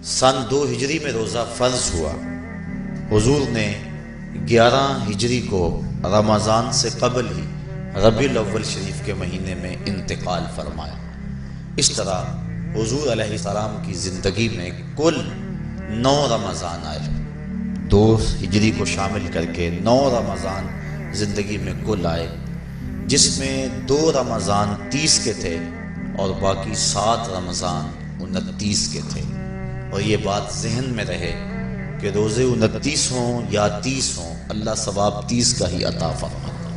سن 2 ہجری میں روزہ فرض ہوا۔ حضور نے 11 ہجری کو رمضان سے قبل ہی ربیع الاول شریف کے مہینے میں انتقال فرمایا۔ اس طرح حضور علیہ السلام کی زندگی میں کل 9 رمضان آئے، 2 ہجری کو شامل کر کے 9 رمضان زندگی میں کل آئے، جس میں 2 رمضان 30 کے تھے اور باقی 7 رمضان 29 کے تھے۔ اور یہ بات ذہن میں رہے کہ روزے 29 ہوں یا 30 ہوں، اللہ ثواب 30 کا ہی عطا فرماتا۔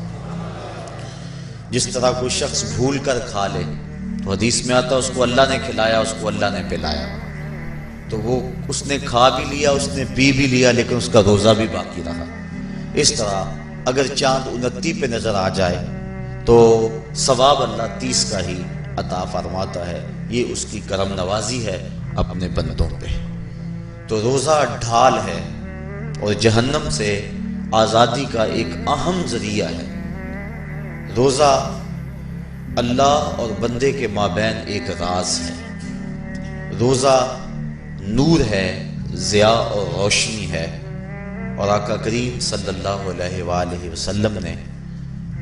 جس طرح کوئی شخص بھول کر کھا لے تو حدیث میں آتا اس کو اللہ نے کھلایا، اس کو اللہ نے پلایا، تو وہ اس نے کھا بھی لیا، اس نے پی بھی لیا، لیکن اس کا روزہ بھی باقی رہا۔ اس طرح اگر چاند 29 پہ نظر آ جائے تو ثواب اللہ 30 کا ہی عطا فرماتا ہے۔ یہ اس کی کرم نوازی ہے اپنے بندوں پہ۔ تو روزہ ڈھال ہے اور جہنم سے آزادی کا ایک اہم ذریعہ ہے۔ روزہ اللہ اور بندے کے مابین ایک راز ہے۔ روزہ نور ہے، ضیاء اور روشنی ہے، اور آقا کریم صلی اللہ علیہ وآلہ وسلم نے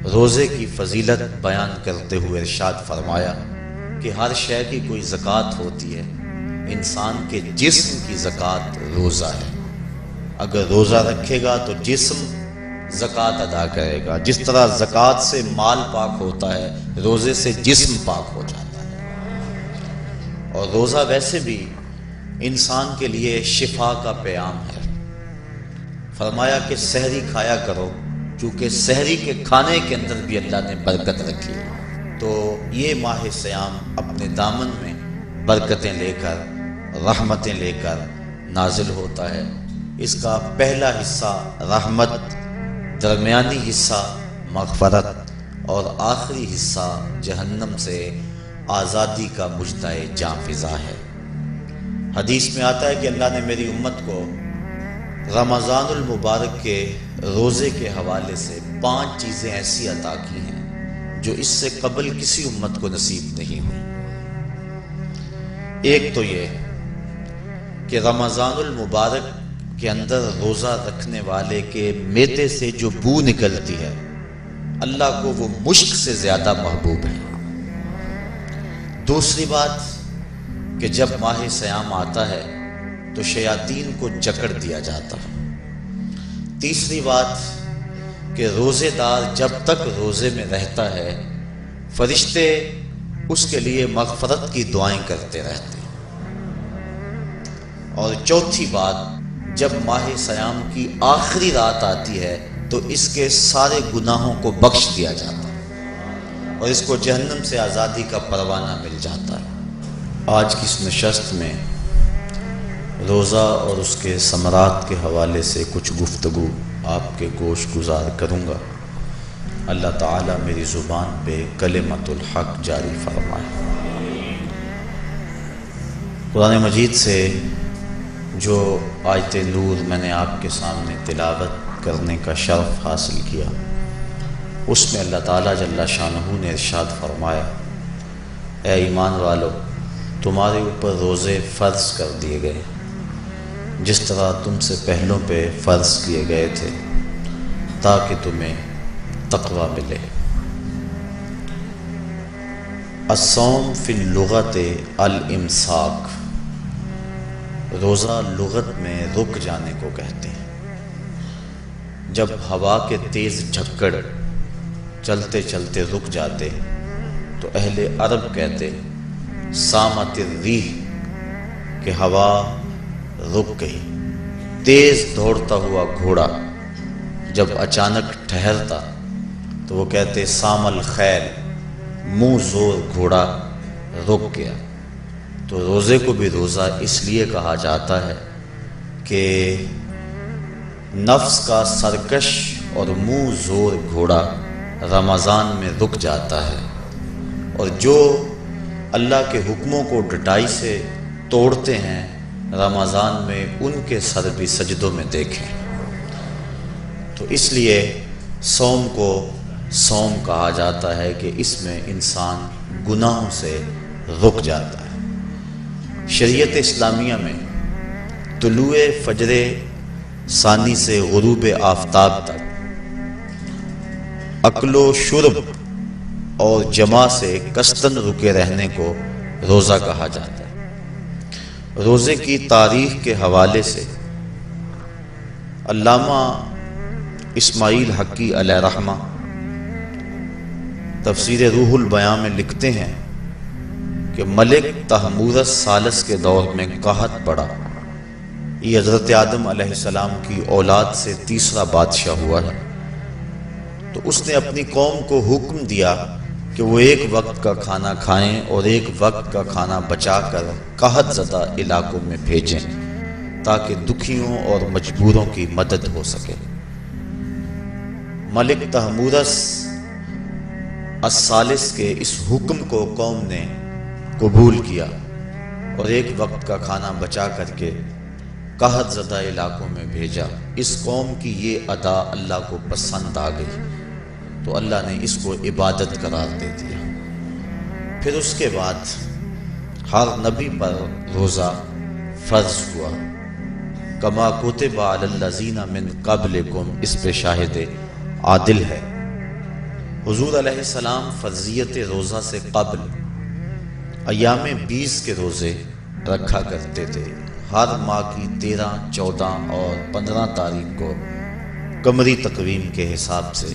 روزے کی فضیلت بیان کرتے ہوئے ارشاد فرمایا کہ ہر شے کی کوئی زکوٰۃ ہوتی ہے، انسان کے جسم کی زکوٰۃ روزہ ہے۔ اگر روزہ رکھے گا تو جسم زکوٰۃ ادا کرے گا۔ جس طرح زکوٰۃ سے مال پاک ہوتا ہے، روزے سے جسم پاک ہو جاتا ہے۔ اور روزہ ویسے بھی انسان کے لیے شفا کا پیام ہے۔ فرمایا کہ سحری کھایا کرو، چونکہ سحری کے کھانے کے اندر بھی اللہ نے برکت رکھی ہے۔ تو یہ ماہ سیام اپنے دامن میں برکتیں لے کر، رحمتیں لے کر نازل ہوتا ہے۔ اس کا پہلا حصہ رحمت، درمیانی حصہ مغفرت، اور آخری حصہ جہنم سے آزادی کا مجدہ جاں فضا ہے۔ حدیث میں آتا ہے کہ اللہ نے میری امت کو رمضان المبارک کے روزے کے حوالے سے 5 چیزیں ایسی عطا کی ہیں جو اس سے قبل کسی امت کو نصیب نہیں ہوئی۔ ایک تو یہ کہ رمضان المبارک کے اندر روزہ رکھنے والے کے معدے سے جو بو نکلتی ہے، اللہ کو وہ مشک سے زیادہ محبوب ہے۔ دوسری بات کہ جب ماہ سیام آتا ہے تو شیاطین کو جکڑ دیا جاتا۔ تیسری بات کہ روزے دار جب تک روزے میں رہتا ہے، فرشتے اس کے لیے مغفرت کی دعائیں کرتے رہتے۔ اور چوتھی بات، جب ماہ سیام کی آخری رات آتی ہے تو اس کے سارے گناہوں کو بخش دیا جاتا ہے اور اس کو جہنم سے آزادی کا پروانہ مل جاتا ہے۔ آج کی اس نشست میں روزہ اور اس کے ثمرات کے حوالے سے کچھ گفتگو آپ کے گوش گزار کروں گا۔ اللہ تعالیٰ میری زبان پہ کلمۃ الحق جاری فرمائے۔ قرآن مجید سے جو آیت نور میں نے آپ کے سامنے تلاوت کرنے کا شرف حاصل کیا، اس میں اللہ تعالیٰ جل شانہ نے ارشاد فرمایا، اے ایمان والو، تمہارے اوپر روزے فرض کر دیے گئے جس طرح تم سے پہلوں پہ فرض کیے گئے تھے، تاکہ تمہیں تقوی ملے۔ الصوم فی اللغت الامساک، روزہ لغت میں رک جانے کو کہتے ہیں۔ جب ہوا کے تیز جھکڑ چلتے چلتے رک جاتے تو اہل عرب کہتے سامت الریح، کہ ہوا رک گئی۔ تیز دوڑتا ہوا گھوڑا جب اچانک ٹھہرتا تو وہ کہتے سام الخیل، منہ زور گھوڑا رک گیا۔ تو روزے کو بھی روزہ اس لیے کہا جاتا ہے کہ نفس کا سرکش اور منہ زور گھوڑا رمضان میں رک جاتا ہے، اور جو اللہ کے حکموں کو ڈٹائی سے توڑتے ہیں رمضان میں ان کے سر بھی سجدوں میں دیکھیں۔ تو اس لیے صوم کو صوم کہا جاتا ہے کہ اس میں انسان گناہوں سے رک جاتا ہے۔ شریعت اسلامیہ میں طلوع فجر ثانی سے غروب آفتاب تک اکل و شرب اور جماع سے کستن رکے رہنے کو روزہ کہا جاتا ہے۔ روزے کی تاریخ کے حوالے سے علامہ اسماعیل حقی علیہ رحمہ تفسیر روح البیان میں لکھتے ہیں کہ ملک تحمورس ثالث کے دور میں قحط پڑا۔ یہ حضرت آدم علیہ السلام کی اولاد سے تیسرا بادشاہ ہوا ہے، تو اس نے اپنی قوم کو حکم دیا کہ وہ ایک وقت کا کھانا کھائیں اور ایک وقت کا کھانا بچا کر قحط زدہ علاقوں میں بھیجیں تاکہ دکھیوں اور مجبوروں کی مدد ہو سکے۔ ملک تحمورس الثالث کے اس حکم کو قوم نے قبول کیا اور ایک وقت کا کھانا بچا کر کے قحط زدہ علاقوں میں بھیجا۔ اس قوم کی یہ ادا اللہ کو پسند آ گئی تو اللہ نے اس کو عبادت قرار دے دیا۔ پھر اس کے بعد ہر نبی پر روزہ فرض ہوا۔ کما کتب علی الذین من قبلکم، اس پہ شاہد عادل ہے۔ حضور علیہ السلام فرضیت روزہ سے قبل ایام 20 کے روزے رکھا کرتے تھے۔ ہر ماہ کی 13، 14 اور 15 تاریخ کو قمری تقویم کے حساب سے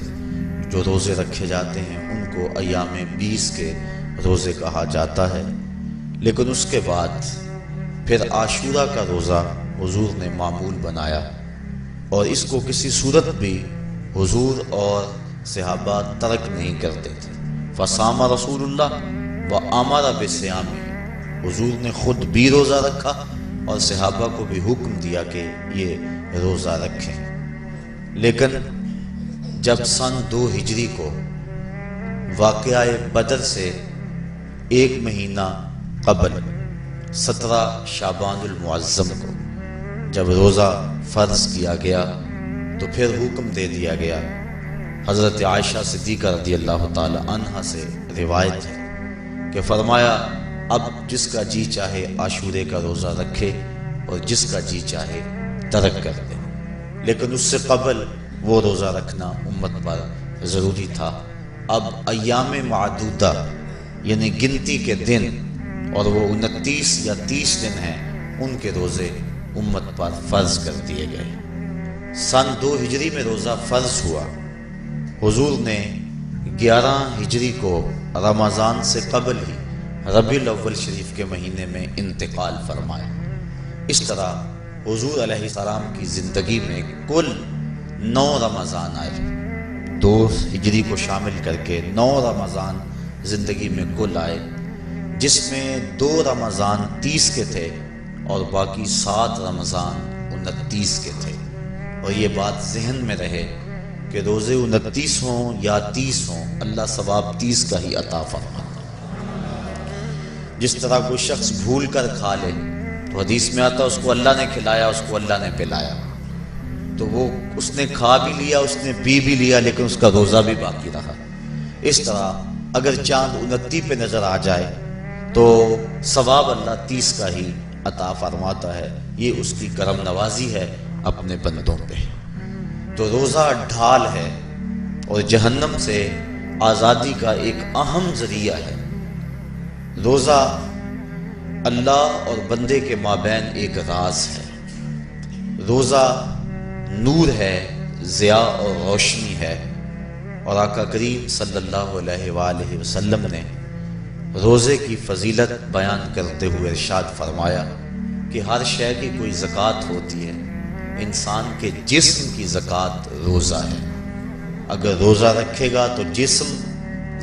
جو روزے رکھے جاتے ہیں ان کو ایام 20 کے روزے کہا جاتا ہے۔ لیکن اس کے بعد پھر عاشورہ کا روزہ حضور نے معمول بنایا، اور اس کو کسی صورت بھی حضور اور صحابہ ترک نہیں کرتے تھے۔ فصام رسول اللہ وامر بصیامہ، حضور نے خود بھی روزہ رکھا اور صحابہ کو بھی حکم دیا کہ یہ روزہ رکھیں۔ لیکن جب سن 2 ہجری کو واقعہ بدر سے 1 مہینہ قبل 17 شعبان المعظم کو جب روزہ فرض کیا گیا تو پھر حکم دے دیا گیا۔ حضرت عائشہ صدیقہ رضی اللہ تعالی عنہا سے روایت ہے کہ فرمایا اب جس کا جی چاہے عاشورے کا روزہ رکھے اور جس کا جی چاہے ترک کر دے، لیکن اس سے قبل وہ روزہ رکھنا امت پر ضروری تھا۔ اب ایام معدودہ یعنی گنتی کے دن، اور وہ 29 یا 30 دن ہیں، ان کے روزے امت پر فرض کر دیے گئے۔ سن 2 ہجری میں روزہ فرض ہوا۔ حضور نے 11 ہجری کو رمضان سے قبل ہی ربیع الاول شریف کے مہینے میں انتقال فرمایا۔ اس طرح حضور علیہ السلام کی زندگی میں کل 9 رمضان آئے، 2 ہجری کو شامل کر کے 9 رمضان زندگی میں کل آئے، جس میں 2 رمضان 30 کے تھے اور باقی 7 رمضان 29 کے تھے۔ اور یہ بات ذہن میں رہے کہ روزے 29 ہوں یا 30 ہوں، اللہ ثواب 30 کا ہی عطا فرماتا۔ جس طرح کوئی شخص بھول کر کھا لے تو حدیث میں آتا اس کو اللہ نے کھلایا، اس کو اللہ نے پلایا، تو وہ اس نے کھا بھی لیا، اس نے پی بھی لیا، لیکن اس کا روزہ بھی باقی رہا۔ اس طرح اگر چاند 29 پہ نظر آ جائے تو ثواب اللہ 30 کا ہی عطا فرماتا ہے۔ یہ اس کی کرم نوازی ہے اپنے بندوں پہ۔ تو روزہ ڈھال ہے اور جہنم سے آزادی کا ایک اہم ذریعہ ہے۔ روزہ اللہ اور بندے کے مابین ایک راز ہے۔ روزہ نور ہے، ضیاء اور روشنی ہے، اور آقا کریم صلی اللہ علیہ وآلہ وسلم نے روزے کی فضیلت بیان کرتے ہوئے ارشاد فرمایا کہ ہر شے کی کوئی زکوٰۃ ہوتی ہے، انسان کے جسم کی زکوٰۃ روزہ ہے۔ اگر روزہ رکھے گا تو جسم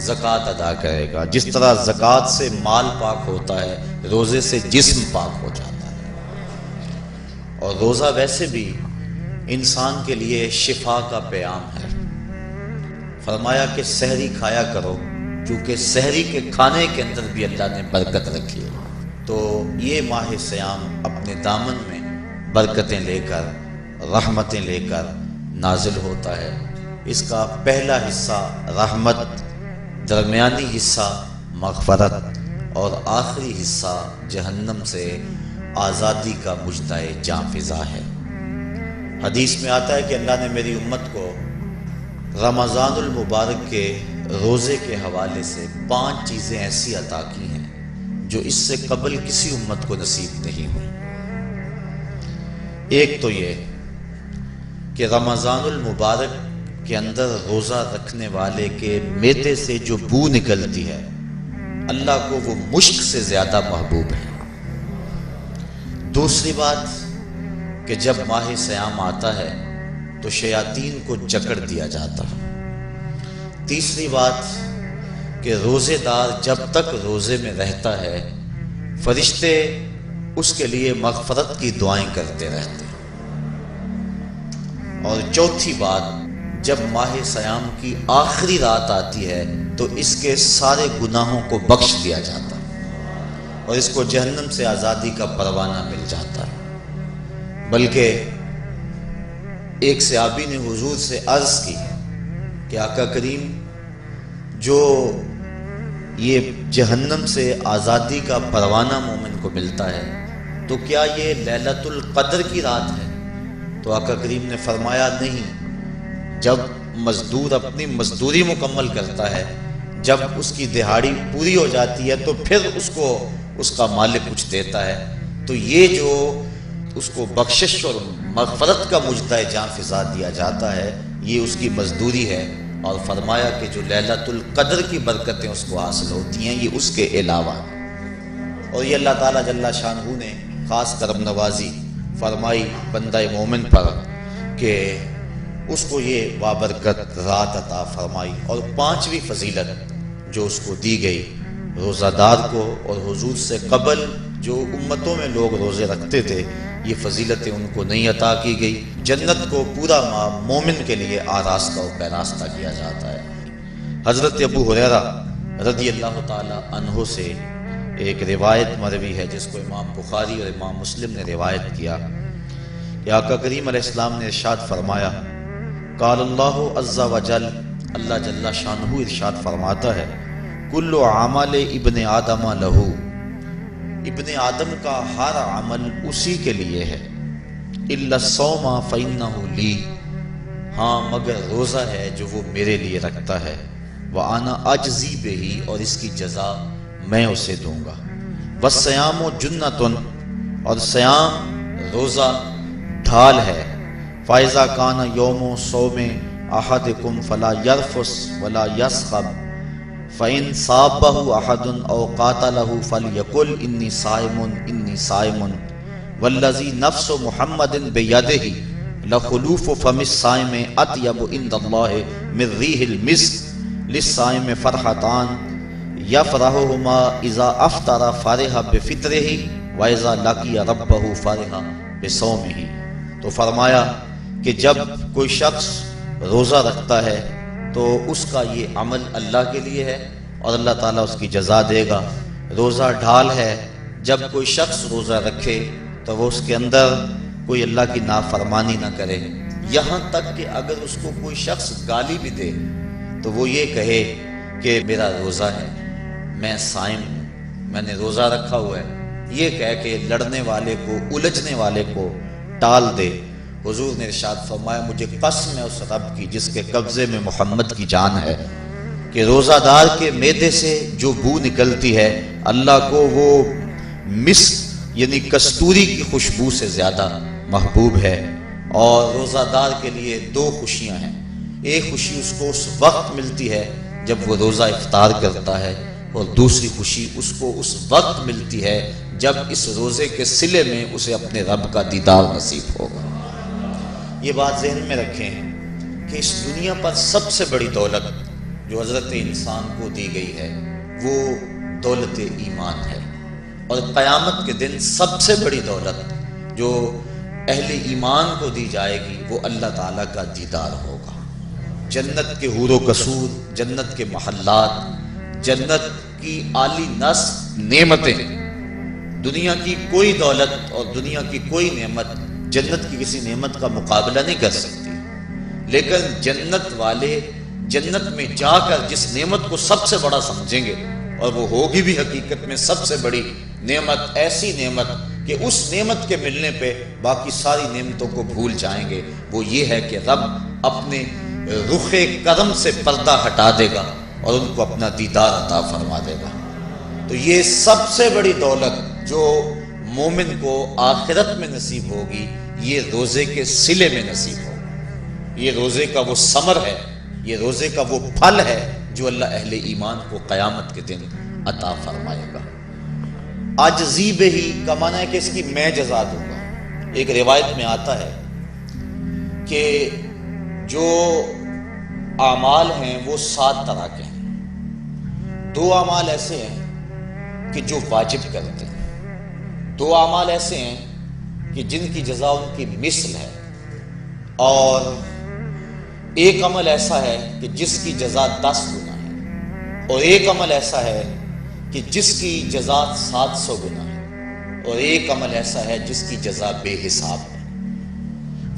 زکوٰۃ ادا کرے گا۔ جس طرح زکوٰۃ سے مال پاک ہوتا ہے، روزے سے جسم پاک ہو جاتا ہے۔ اور روزہ ویسے بھی انسان کے لیے شفا کا پیام ہے۔ فرمایا کہ سحری کھایا کرو، کیونکہ سحری کے کھانے کے اندر بھی اللہ نے برکت رکھی ہے۔ تو یہ ماہ صیام اپنے دامن میں برکتیں لے کر، رحمتیں لے کر نازل ہوتا ہے۔ اس کا پہلا حصہ رحمت، درمیانی حصہ مغفرت، اور آخری حصہ جہنم سے آزادی کا مجدہ جاں فضا ہے۔ حدیث میں آتا ہے کہ اللہ نے میری امت کو رمضان المبارک کے روزے کے حوالے سے 5 چیزیں ایسی عطا کی ہیں جو اس سے قبل کسی امت کو نصیب نہیں ہوئی۔ ایک تو یہ کہ رمضان المبارک کے اندر روزہ رکھنے والے کے معدے سے جو بو نکلتی ہے اللہ کو وہ مشک سے زیادہ محبوب ہے۔ دوسری بات کہ جب ماہ صیام آتا ہے تو شیاطین کو جکڑ دیا جاتا ہے۔ تیسری بات کہ روزے دار جب تک روزے میں رہتا ہے فرشتے اس کے لیے مغفرت کی دعائیں کرتے رہتے ہیں۔ اور چوتھی بات، جب ماہ صیام کی آخری رات آتی ہے تو اس کے سارے گناہوں کو بخش دیا جاتا ہے اور اس کو جہنم سے آزادی کا پروانہ مل جاتا ہے۔ بلکہ ایک صحابی نے حضور سے عرض کی کہ آقا کریم، جو یہ جہنم سے آزادی کا پروانہ مومن کو ملتا ہے تو کیا یہ لیلۃ القدر کی رات ہے؟ تو آقا کریم نے فرمایا نہیں، جب مزدور اپنی مزدوری مکمل کرتا ہے، جب اس کی دہاڑی پوری ہو جاتی ہے تو پھر اس کو اس کا مالک کچھ دیتا ہے، تو یہ جو اس کو بخشش اور مغفرت کا مجدہ جاں فضا دیا جاتا ہے یہ اس کی مزدوری ہے۔ اور فرمایا کہ جو لیلۃ القدر کی برکتیں اس کو حاصل ہوتی ہیں یہ اس کے علاوہ ہیں۔ اور یہ اللہ تعالیٰ جل شانہ نے خاص کرم نوازی فرمائی بندہ مومن پر کہ اس کو یہ بابرکت رات عطا فرمائی۔ اور 5ویں فضیلت جو اس کو دی گئی، روزہ دار کو اور حضور سے قبل جو امتوں میں لوگ روزے رکھتے تھے یہ فضیلتیں ان کو نہیں عطا کی گئی۔ جنت کو پورا ماہ مومن کے لیے آراستہ و پیراستہ کیا جاتا ہے۔ حضرت ابو ہریرہ رضی اللہ تعالی عنہ سے ایک روایت مروی ہے جس کو امام بخاری اور امام مسلم نے روایت کیا کہ آقا کریم علیہ السلام نے ارشاد فرمایا، قال اللہ عز و جل، اللہ جل شانہ ارشاد فرماتا ہے، کل عمل ابن آدم لہو، ابن آدم کا ہر عمل اسی کے لیے ہے، الا الصوم فإنہ لی، ہاں مگر روزہ ہے جو وہ میرے لیے رکھتا ہے، وأنا اجزی بہ، اور اس کی جزا میں اسے دوں گا، والصیام جنۃ، اور صیام روزہ ڈھال ہے، فإذا کان یوم صوم احدکم فلا یرفث ولا یصخب، فإن صابہ احد او قاتلہ فلیقل انی صائم انی صائم، والذی نفس محمد بیدہ لخلوف فم الصائم اطیب عند اللہ من ریح المسک، للصائم فرحتان یفرحہما اذا افطر فرح بفطرہ واذا لقی ربہ فرح بصومہ۔ تو فرمایا کہ جب کوئی شخص روزہ رکھتا ہے تو اس کا یہ عمل اللہ کے لیے ہے اور اللہ تعالیٰ اس کی جزا دے گا۔ روزہ ڈھال ہے، جب کوئی شخص روزہ رکھے تو وہ اس کے اندر کوئی اللہ کی نافرمانی نہ کرے، یہاں تک کہ اگر اس کو کوئی شخص گالی بھی دے تو وہ یہ کہے کہ میرا روزہ ہے، میں صائم ہوں، میں نے روزہ رکھا ہوا ہے، یہ کہہ کے لڑنے والے کو، الجھنے والے کو ٹال دے۔ حضور نے ارشاد فرمایا، مجھے قسم ہے اس رب کی جس کے قبضے میں محمد کی جان ہے، کہ روزہ دار کے معدے سے جو بو نکلتی ہے اللہ کو وہ مسک یعنی کستوری کی خوشبو سے زیادہ محبوب ہے۔ اور روزہ دار کے لیے 2 خوشیاں ہیں، ایک خوشی اس کو اس وقت ملتی ہے جب وہ روزہ افطار کرتا ہے، اور دوسری خوشی اس کو اس وقت ملتی ہے جب اس روزے کے صلے میں اسے اپنے رب کا دیدار نصیب ہوگا۔ یہ بات ذہن میں رکھیں کہ اس دنیا پر سب سے بڑی دولت جو حضرت انسان کو دی گئی ہے وہ دولت ایمان ہے، اور قیامت کے دن سب سے بڑی دولت جو اہل ایمان کو دی جائے گی وہ اللہ تعالیٰ کا دیدار ہوگا۔ جنت کے حور و قصور، جنت کے محلات، جنت کی عالی نصب نعمتیں، دنیا کی کوئی دولت اور دنیا کی کوئی نعمت جنت کی کسی نعمت کا مقابلہ نہیں کر سکتی، لیکن جنت والے جنت میں جا کر جس نعمت کو سب سے بڑا سمجھیں گے، اور وہ ہوگی بھی حقیقت میں سب سے بڑی نعمت، ایسی نعمت کہ اس نعمت کے ملنے پہ باقی ساری نعمتوں کو بھول جائیں گے، وہ یہ ہے کہ رب اپنے رخ کرم سے پردہ ہٹا دے گا اور ان کو اپنا دیدار عطا فرما دے گا۔ تو یہ سب سے بڑی دولت جو مومن کو آخرت میں نصیب ہوگی، یہ روزے کے صلے میں نصیب ہوگی۔ یہ روزے کا وہ ثمر ہے، یہ روزے کا وہ پھل ہے جو اللہ اہل ایمان کو قیامت کے دن عطا فرمائے گا۔ عاجزی بہی کا معنی ہے کہ اس کی میں جزا دوں گا۔ ایک روایت میں آتا ہے کہ جو اعمال ہیں وہ 7 طرح کے ہیں۔ 2 اعمال ایسے ہیں کہ جو واجب کرتے ہیں، 2 اعمال ایسے ہیں کہ جن کی جزا ان کی مثل ہے، اور ایک عمل ایسا ہے کہ جس کی جزا 10 گنا ہے، اور ایک عمل ایسا ہے کہ جس کی جزا 700 گنا ہے، اور ایک عمل ایسا ہے جس کی جزا بے حساب ہے۔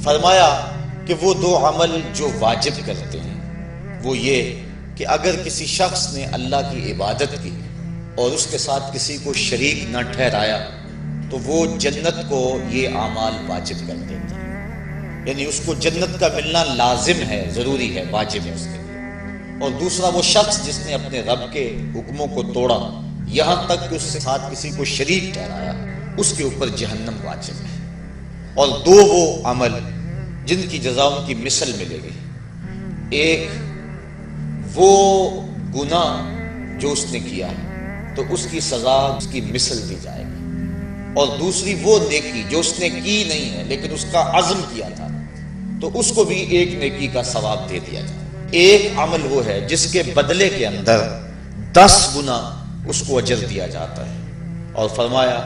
فرمایا کہ وہ 2 عمل جو واجب کرتے ہیں وہ یہ کہ اگر کسی شخص نے اللہ کی عبادت کی اور اس کے ساتھ کسی کو شریک نہ ٹھہرایا تو وہ جنت کو یہ اعمال واجب کر دیتے ہیں، یعنی اس کو جنت کا ملنا لازم ہے، ضروری ہے، واجب ہے اس کے لیے۔ اور دوسرا وہ شخص جس نے اپنے رب کے حکموں کو توڑا یہاں تک کہ اس کے ساتھ کسی کو شریک ٹھہرایا، اس کے اوپر جہنم واجب ہے۔ اور 2 وہ عمل جن کی جزا ان کی مثل ملے گی، ایک وہ گناہ جو اس نے کیا تو اس کی سزا اس کی مثل دی جائے گی، اور دوسری وہ نیکی جو اس نے کی نہیں ہے لیکن اس کا عزم کیا تھا تو اس کو بھی ایک نیکی کا ثواب دے دیا جائے۔ ایک عمل وہ ہے جس کے بدلے کے اندر 10 گنا اس کو اجر دیا جاتا ہے، اور فرمایا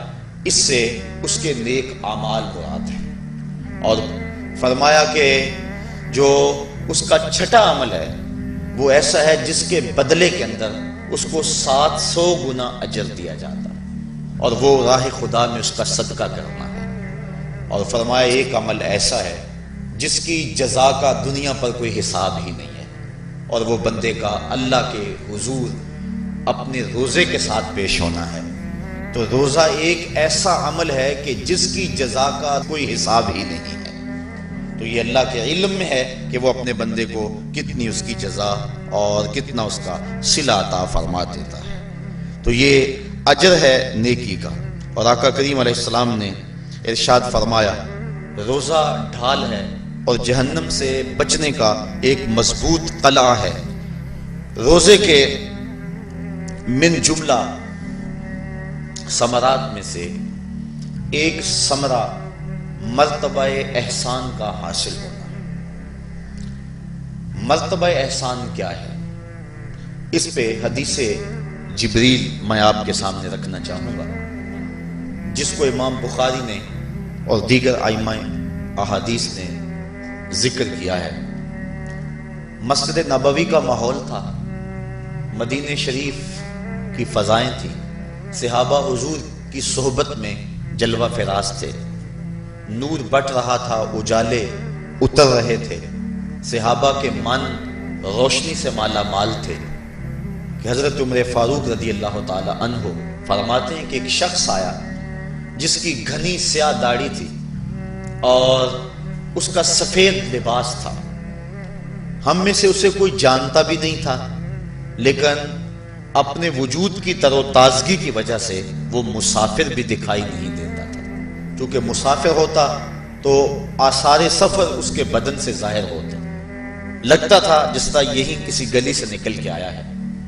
اس سے اس کے نیک اعمال مراد ہیں۔ اور فرمایا کہ جو اس کا چھٹا عمل ہے وہ ایسا ہے جس کے بدلے کے اندر اس کو 700 گنا اجر دیا جاتا ہے، اور وہ راہ خدا میں اس کا صدقہ کرنا ہے۔ اور فرمایا ایک عمل ایسا ہے جس کی جزا کا دنیا پر کوئی حساب ہی نہیں ہے، اور وہ بندے کا اللہ کے حضور اپنے روزے کے ساتھ پیش ہونا ہے۔ تو روزہ ایک ایسا عمل ہے کہ جس کی جزا کا کوئی حساب ہی نہیں ہے، تو یہ اللہ کے علم میں ہے کہ وہ اپنے بندے کو کتنی اس کی جزا اور کتنا اس کا صلہ عطا فرما دیتا ہے۔ تو یہ اجر ہے نیکی کا۔ اور آقا کریم علیہ السلام نے ارشاد فرمایا روزہ ڈھال ہے اور جہنم سے بچنے کا ایک مضبوط قلعہ ہے۔ روزے کے من جملہ ثمرات میں سے ایک ثمرہ مرتبہ احسان کا حاصل ہونا۔ مرتبہ احسان کیا ہے؟ اس پہ حدیث جبریل میں آپ کے سامنے رکھنا چاہوں گا، جس کو امام بخاری نے اور دیگر ائمہ احادیث نے ذکر کیا ہے۔ مسجد نبوی کا ماحول تھا، مدینہ شریف کی فضائیں تھیں، صحابہ حضور کی صحبت میں جلوہ فراز تھے، نور بٹ رہا تھا، اجالے اتر رہے تھے، صحابہ کے من روشنی سے مالا مال تھے کہ حضرت عمر فاروق رضی اللہ تعالی عنہ فرماتے ہیں کہ ایک شخص آیا جس کی گھنی سیاہ داڑھی تھی اور اس کا سفید لباس تھا۔ ہم میں سے اسے کوئی جانتا بھی نہیں تھا، لیکن اپنے وجود کی تر و تازگی کی وجہ سے وہ مسافر بھی دکھائی نہیں دیتا تھا۔ چونکہ مسافر ہوتا تو آثار سفر اس کے بدن سے ظاہر ہوتے، لگتا تھا جس طرح یہی کسی گلی سے نکل کے آیا ہے،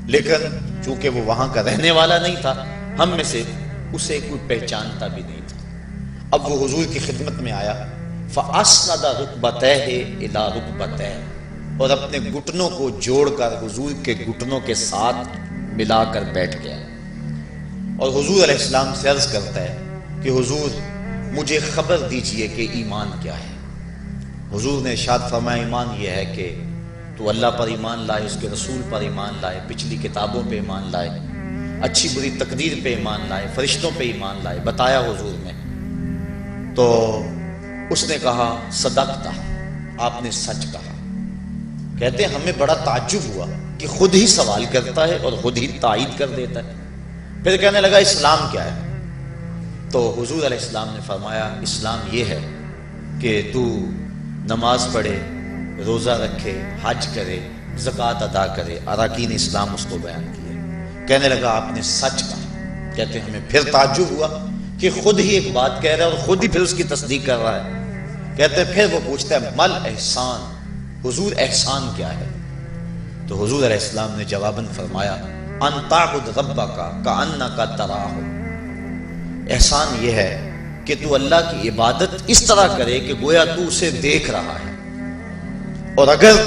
لیکن چونکہ وہ وہاں کا رہنے والا نہیں تھا، ہم میں سے اسے کوئی پہچانتا بھی نہیں تھا۔ اب وہ حضور کی خدمت میں آیا، فَأَسْنَدَ رُكْبَتَيْهِ إِلَىٰ رُكْبَتَيْهِ، اور اپنے گھٹنوں کو جوڑ کر حضور کے گھٹنوں کے ساتھ ملا کر بیٹھ گیا، اور حضور علیہ السلام سے عرض کرتا ہے کہ حضور مجھے خبر دیجئے کہ ایمان کیا ہے۔ حضور نے ارشاد فرمایا ایمان یہ ہے کہ تو اللہ پر ایمان لائے، اس کے رسول پر ایمان لائے، پچھلی کتابوں پہ ایمان لائے، اچھی بری تقدیر پہ ایمان لائے، فرشتوں پہ ایمان لائے۔ بتایا حضور نے تو اس نے کہا صدقتا، آپ نے سچ کہا۔ کہتے ہیں ہمیں بڑا تعجب ہوا کہ خود ہی سوال کرتا ہے اور خود ہی تائید کر دیتا ہے۔ پھر کہنے لگا اسلام کیا ہے؟ تو حضور علیہ السلام نے فرمایا اسلام یہ ہے کہ تو نماز پڑھے، روزہ رکھے، حج کرے، زکوٰۃ ادا کرے، اراکین اسلام اس کو بیان کیے۔ کہنے لگا آپ نے سچ کہا۔ کہتے ہیں ہمیں پھر تعجب ہوا کہ خود ہی ایک بات کہہ رہا ہے اور خود ہی پھر اس کی تصدیق کر رہا ہے۔ کہتے ہیں پھر وہ پوچھتا ہے مل احسان، حضور احسان کیا ہے؟ تو حضور علیہ السلام نے جواباً فرمایا ان تعبد ربک کأنک تراہ، احسان یہ ہے کہ تو اللہ کی عبادت اس طرح کرے کہ گویا تو اسے دیکھ رہا ہے، اور اگر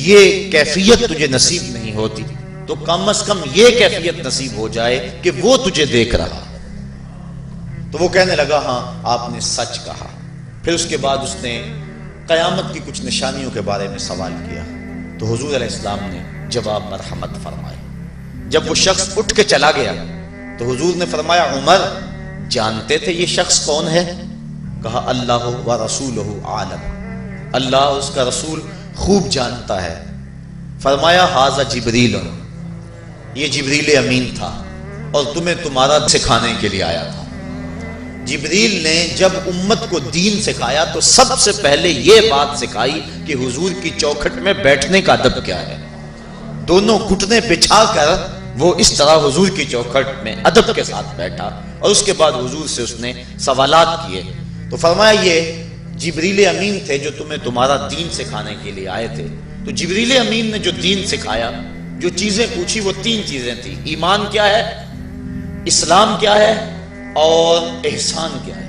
یہ کیفیت تجھے نصیب نہیں ہوتی تو کم از کم یہ کیفیت نصیب ہو جائے کہ وہ تجھے دیکھ رہا ہے۔ تو وہ کہنے لگا ہاں آپ نے سچ کہا۔ پھر اس کے بعد اس نے قیامت کی کچھ نشانیوں کے بارے میں سوال کیا، تو حضور علیہ السلام نے جواب مرحمت فرمائے۔ جب وہ شخص اٹھ کے چلا گیا تو حضور نے فرمایا عمر جانتے تھے یہ شخص کون ہے؟ کہا اللہ و رسولہ عالم، اللہ اس کا رسول خوب جانتا ہے۔ فرمایا ھذا جبریل، یہ جبریل امین تھا اور تمہیں تمہارا سکھانے کے لیے آیا تھا۔ جبریل نے جب امت کو دین سکھایا تو سب سے پہلے یہ بات سکھائی کہ حضور کی چوکھٹ میں بیٹھنے کا ادب کیا ہے۔ دونوں گھٹنے بچھا کر وہ اس طرح حضور کی چوکھٹ میں ادب کے ساتھ بیٹھا، اور اس کے بعد حضور سے اس نے سوالات کیے۔ تو فرمایا یہ جبریل امین تھے جو تمہیں تمہارا دین سکھانے کے لیے آئے تھے۔ تو جبریل امین نے جو دین سکھایا، جو چیزیں پوچھی وہ 3 چیزیں تھیں، ایمان کیا ہے، اسلام کیا ہے اور احسان کیا ہے۔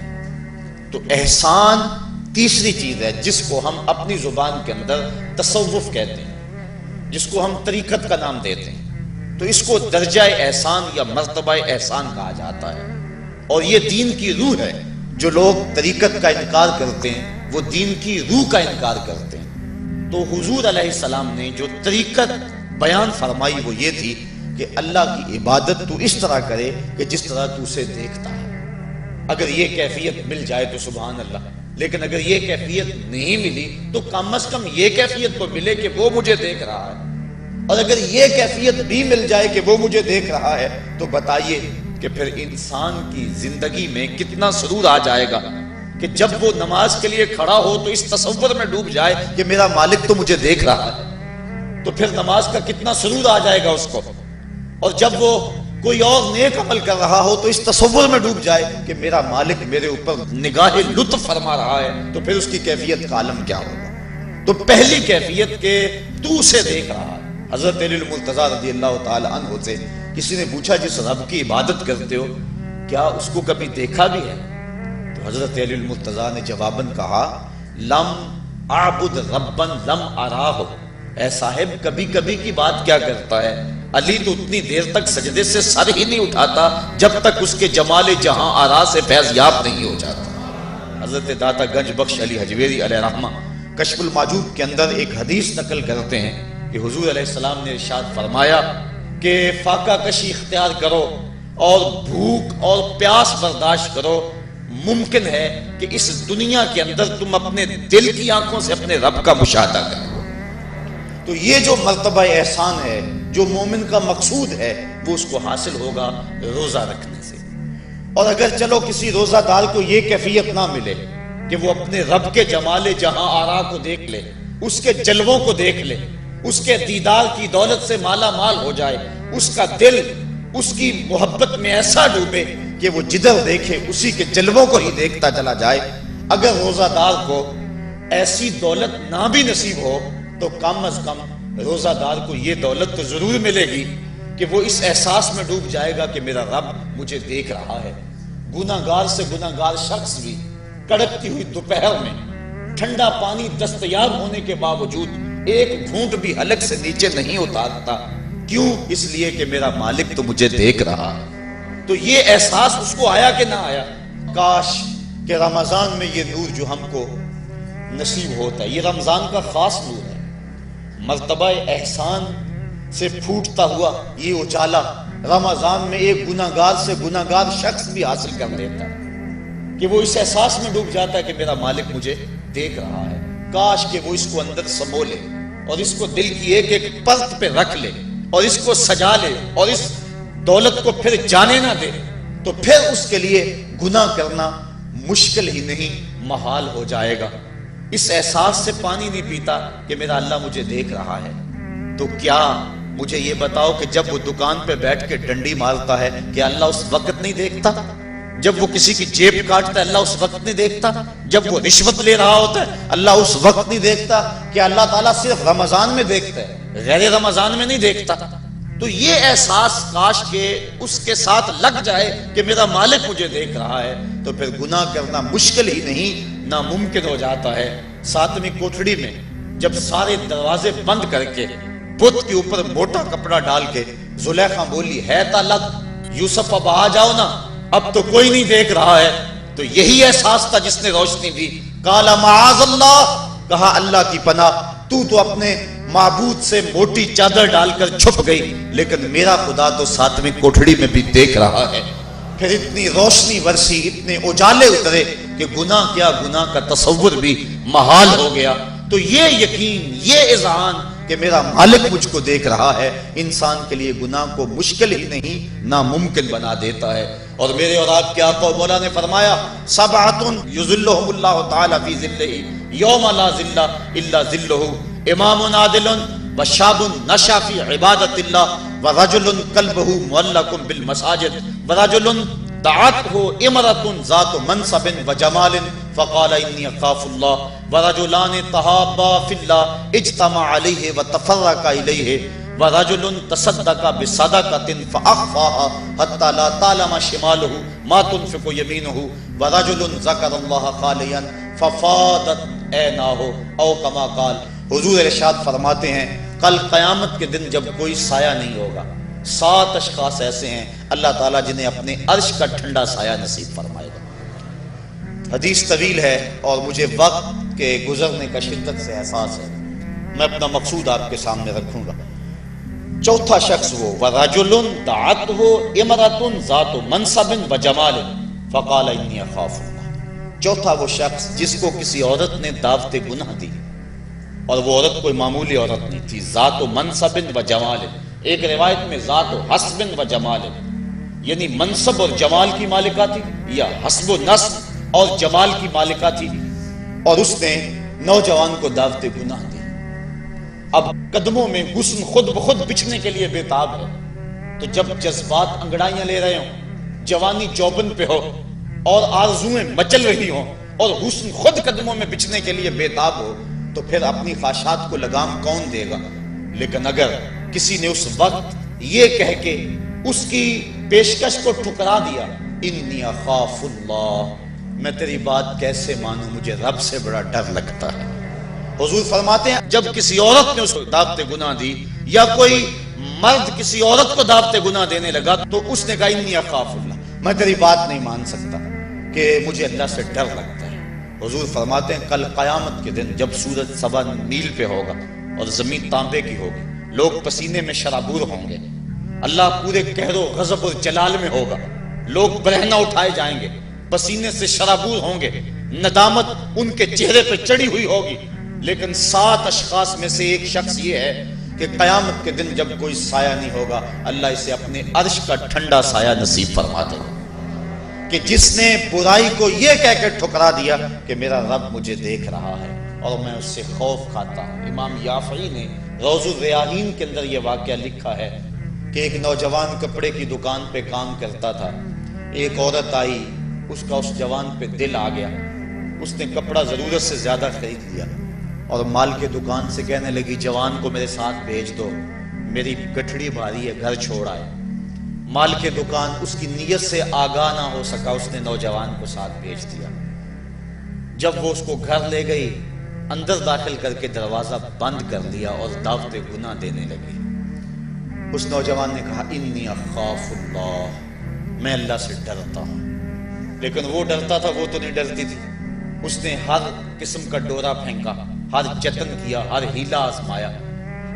تو احسان تیسری چیز ہے جس کو ہم اپنی زبان کے اندر تصوف کہتے ہیں، جس کو ہم طریقت کا نام دیتے ہیں۔ تو اس کو درجہ احسان یا مرتبہ احسان کہا جاتا ہے، اور یہ دین کی روح ہے۔ جو لوگ طریقت کا انکار کرتے ہیں وہ دین کی روح کا انکار کرتے ہیں۔ تو حضور علیہ السلام نے جو طریقت بیان فرمائی وہ یہ تھی کہ اللہ کی عبادت تو اس طرح کرے کہ جس طرح تو اسے دیکھتا ہے۔ اگر یہ کیفیت مل جائے تو سبحان اللہ، لیکن اگر یہ کیفیت نہیں ملی تو کم از کم یہ کیفیت تو ملے کہ وہ مجھے دیکھ رہا ہے، اور اگر یہ کیفیت بھی مل جائے کہ وہ مجھے دیکھ رہا ہے تو بتائیے کہ پھر انسان کی زندگی میں کتنا سرور آ جائے گا کہ جب وہ نماز کے لیے کھڑا ہو تو اس تصور میں ڈوب جائے کہ میرا مالک تو مجھے دیکھ رہا ہے، تو پھر نماز کا کتنا سرور آ جائے گا اس کو۔ اور جب وہ کوئی اور نیک عمل کر رہا ہو تو اس تصور میں ڈوب جائے کہ میرا مالک میرے اوپر نگاہ لطف فرما رہا ہے، تو پھر اس کی کیفیت کا عالم کیا ہوگا۔ تو پہلی کیفیت کہ تو اسے دیکھ رہا ہے۔ حضرت علی المرتضیٰ رضی اللہ تعالی عنہ سے کسی نے پوچھا جس رب کی عبادت کرتے ہو کیا اس کو کبھی دیکھا بھی ہے؟ تو حضرت علی المرتضیٰ نے جواباً کہا لم اعبد ربا لم اراہ، اے صاحب کبھی کبھی کی بات کیا کرتا ہے، علی تو اتنی دیر تک سجدے سے سر ہی نہیں اٹھاتا جب تک اس کے جمال جہاں آرا سے فیض یاب نہیں ہو جاتا۔ حضرت داتا گنج بخش علی حجویری علیہ رحمہ کشف المعجوب کے اندر ایک حدیث نقل کرتے ہیں کہ حضور علیہ السلام نے ارشاد فرمایا کہ فاقہ کشی اختیار کرو اور بھوک اور پیاس برداشت کرو، ممکن ہے کہ اس دنیا کے اندر تم اپنے دل کی آنکھوں سے اپنے رب کا مشاہدہ کرو۔ تو یہ جو مرتبہ احسان ہے، جو مومن کا مقصود ہے، وہ اس کو حاصل ہوگا روزہ رکھنے سے۔ اور اگر چلو کسی روزہ دار کو یہ کیفیت نہ ملے کہ وہ اپنے رب کے جمال جہاں آرا کو دیکھ لے، اس کے جلووں کو دیکھ لے، اس کے دیدار کی دولت سے مالا مال ہو جائے، اس کا دل اس کی محبت میں ایسا ڈوبے کہ وہ جدھر دیکھے اسی کے جلووں کو ہی دیکھتا چلا جائے، اگر روزہ دار کو ایسی دولت نہ بھی نصیب ہو تو کم از کم روزہ دار کو یہ دولت تو ضرور ملے گی کہ وہ اس احساس میں ڈوب جائے گا کہ میرا رب مجھے دیکھ رہا ہے۔ گناہگار سے گناہگار شخص بھی کڑکتی ہوئی دوپہر میں ٹھنڈا پانی دستیاب ہونے کے باوجود ایک گھونٹ بھی حلق سے نیچے نہیں اتارتا، کیوں؟ اس لیے کہ میرا مالک تو مجھے دیکھ رہا ہے۔ تو یہ احساس اس کو آیا کہ نہ آیا؟ کاش کہ رمضان میں یہ نور جو ہم کو نصیب ہوتا ہے، یہ رمضان کا خاص نور ہے، مرتبہ احسان سے پھوٹتا ہوا یہ اجالا رمضان میں ایک گناہگار سے گناہگار شخص بھی حاصل کر لیتا ہے کہ وہ اس احساس میں ڈوب جاتا ہے کہ میرا مالک مجھے دیکھ رہا ہے۔ کاش کہ وہ اس کو اندر سمو لے اور اس کو دل کی ایک ایک پرت پہ رکھ لے اور اس کو سجا لے اور اس دولت کو پھر جانے نہ دے، تو پھر اس کے لیے گناہ کرنا مشکل ہی نہیں محال ہو جائے گا۔ اس احساس سے پانی نہیں پیتا کہ میرا اللہ مجھے دیکھ رہا ہے، تو کیا مجھے یہ بتاؤ کہ جب وہ دکان پہ بیٹھ کے ڈنڈی مارتا ہے کہ اللہ اس وقت نہیں دیکھتا؟ جب وہ کسی کی جیب کاٹتا ہے اللہ اس وقت نہیں دیکھتا؟ جب وہ رشوت لے رہا ہوتا ہے اللہ اس وقت نہیں دیکھتا؟ کہ اللہ تعالیٰ صرف رمضان میں دیکھتا ہے، غیر رمضان میں نہیں دیکھتا؟ تو یہ احساس کاش کہ اس کے ساتھ لگ جائے کہ میرا مالک مجھے دیکھ رہا ہے، تو پھر گناہ کرنا مشکل ہی نہیں ناممکن ہو جاتا ہے۔ 7ویں کوٹھڑی میں جب سارے دروازے بند کر کے بت کے اوپر موٹا کپڑا ڈال کے زلیخا بولی ہے طلق یوسف اب آ جاؤ نا، اب تو کوئی نہیں دیکھ رہا ہے، تو یہی احساس تھا جس نے روشنی دی۔ قال معاذ اللہ، کہا اللہ کی پناہ، تو اپنے معبود سے موٹی چادر ڈال کر چھپ گئی، لیکن میرا خدا تو 7ویں کوٹھڑی میں بھی دیکھ رہا ہے۔ پھر اتنی روشنی برسی، اتنے اجالے اترے کہ گناہ کیا، گناہ کا تصور بھی محال ہو گیا۔ تو یہ یقین، یہ اذعان کہ میرا مالک مجھ کو دیکھ رہا ہے، انسان کے لیے گناہ کو مشکل ہی نہیں ناممکن بنا دیتا ہے۔ اور میرے اور آپ کے آقا و مولا نے فرمایا سبعۃ یظلھم اللہ تعالی فی ظلہ یوم لا ظل الا ظلہ، امام عادل وشاب نشا فی عبادت اللہ ورجل قلبہ معلق بالمساجد ورجل دعته امرأة ذات منصب وجمال فقال انی اخاف اللہ ورجلان تحابا فی اللہ اجتمع علیہ وتفرقا الیہ ورجل تصدق بصدقة فأخفاها حتى لا تعلم شماله ما تنفق يمينه ورجل ذكر الله خاليا ففاضت عيناه او كما قال۔ حضور ارشاد فرماتے ہیں کل قیامت کے دن جب کوئی سایہ نہیں ہوگا، 7 اشخاص ایسے ہیں اللہ تعالیٰ جنہیں اپنے عرش کا ٹھنڈا سایہ نصیب فرمائے گا۔ حدیث طویل ہے اور مجھے وقت کے گزرنے کا شدت سے احساس ہے، میں اپنا مقصود آپ کے سامنے رکھوں گا۔ چوتھا شخص وہ وَرَجُلٌ دَعَتْهُ امْرَأَةٌ ذَاتُ مَنْصَبٍ وَجَمَالٍ فَقَالَ إِنِّي أَخَافُ اللَّهَ۔ چوتھا وہ شخص جس کو کسی عورت نے دعوت گناہ دی، اور وہ عورت کوئی معمولی عورت نہیں تھی، ذات و منصب و جمال، ایک روایت میں ذات و حسب و جمال، یعنی منصب اور جمال کی مالکہ تھی، یا حسب و نسب اور جمال کی مالکہ تھی، اور اس نے نوجوان کو دعوت گناہ دی۔ اب قدموں میں حسن خود بخود بچھنے کے لیے بےتاب ہے، تو جب جذبات انگڑائیاں لے رہے ہوں، جوانی چوبن پہ ہو اور آرزویں مچل رہی ہوں اور حسن خود قدموں میں بچھنے کے لیے بےتاب ہو، تو پھر اپنی خواہشات کو لگام کون دے گا؟ لیکن اگر کسی نے اس وقت یہ کہہ کے اس کی پیشکش کو ٹھکرا دیا انی اخاف اللہ، میں تیری بات کیسے مانوں، مجھے رب سے بڑا ڈر لگتا ہے۔ حضور فرماتے ہیں جب کسی عورت نے اس کو دعوت گناہ دی، یا کوئی مرد کسی عورت کو دعوت گناہ دینے لگا، تو اس نے کہا انی اخاف اللہ، میں تیری بات نہیں مان سکتا کہ مجھے اللہ سے ڈر لگتا ہے۔ حضور فرماتے ہیں کل قیامت کے دن جب سورج 7 میل پہ ہوگا اور زمین تانبے کی ہوگی، لوگ پسینے میں شرابور ہوں گے، اللہ پورے قہر و غضب اور جلال میں ہوگا، لوگ برہنہ اٹھائے جائیں گے، پسینے سے شرابور ہوں گے، ندامت ان کے چہرے پہ چڑھی ہوئی ہوگی، لیکن 7 اشخاص میں سے ایک شخص یہ ہے کہ قیامت کے دن جب کوئی سایہ نہیں ہوگا، اللہ اسے اپنے عرش کا ٹھنڈا سایہ نصیب فرما دے گا، کہ جس نے برائی کو یہ کہہ کے ٹھکرا دیا کہ میرا رب مجھے دیکھ رہا ہے اور میں اس سے خوف کھاتا ہوں۔ امام یافعی نے روض الریاحین کے اندر یہ واقعہ لکھا ہے کہ ایک نوجوان کپڑے کی دکان پہ کام کرتا تھا، ایک عورت آئی، اس کا اس جوان پہ دل آ گیا، اس نے کپڑا ضرورت سے زیادہ خرید لیا اور مال کے دکان سے کہنے لگی جوان کو میرے ساتھ بھیج دو، میری گٹھڑی بھاری ہے، گھر چھوڑ آئے۔ مال کے دکان اس کی نیت سے آگاہ نہ ہو سکا، اس نے نوجوان کو ساتھ بھیج دیا۔ جب وہ اس کو گھر لے گئی، اندر داخل کر کے دروازہ بند کر لیا اور دعوت گناہ دینے لگی۔ اس نوجوان نے کہا انی اخاف اللہ، میں اللہ سے ڈرتا ہوں، لیکن وہ ڈرتا تھا، وہ تو نہیں ڈرتی تھی۔ اس نے ہر قسم کا ڈورا پھینکا، ہر جتن کیا، ہر ہیلا آزمایا،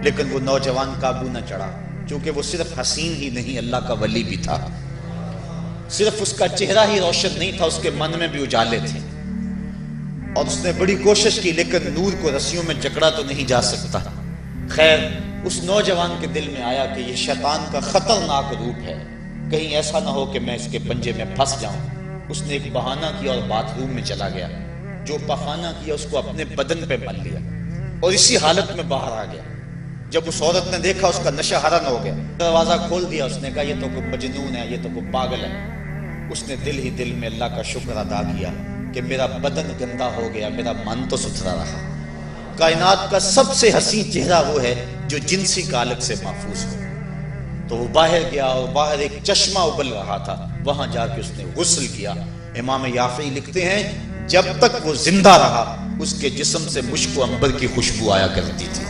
لیکن وہ نوجوان قابو نہ چڑھا، چونکہ وہ صرف حسین ہی نہیں اللہ کا ولی بھی تھا، صرف اس کا چہرہ ہی روشن نہیں تھا، اس کے من میں بھی اجالے تھے، اور اس نے بڑی کوشش کی لیکن نور کو رسیوں میں جکڑا تو نہیں جا سکتا۔ خیر اس نوجوان کے دل میں آیا کہ یہ شیطان کا خطرناک روپ ہے، کہیں ایسا نہ ہو کہ میں اس کے پنجے میں پھنس جاؤں، اس نے ایک بہانہ کیا اور باتھ روم میں چلا گیا، جو پخانہ کیا اس کو اپنے بدن پہ مل لیا اور اسی حالت میں باہر آ گیا۔ جب اس عورت نے دیکھا اس کا نشہ حرن ہو گیا، دروازہ کھول دیا، اس نے کہا یہ تو کوئی مجنون ہے، یہ تو کوئی پاگل ہے۔ اس نے دل ہی دل میں اللہ کا شکر ادا کیا کہ میرا بدن گندا ہو گیا، میرا من تو ستھرا رہا۔ کائنات کا سب سے حسین چہرہ وہ ہے جو جنسی کالک سے محفوظ ہو۔ تو وہ باہر گیا اور باہر ایک چشمہ ابل رہا تھا، وہاں جا کے اس نے غسل کیا۔ امام یافعی لکھتے ہیں جب تک وہ زندہ رہا اس کے جسم سے مشک و عنبر کی خوشبو آیا کرتی تھی،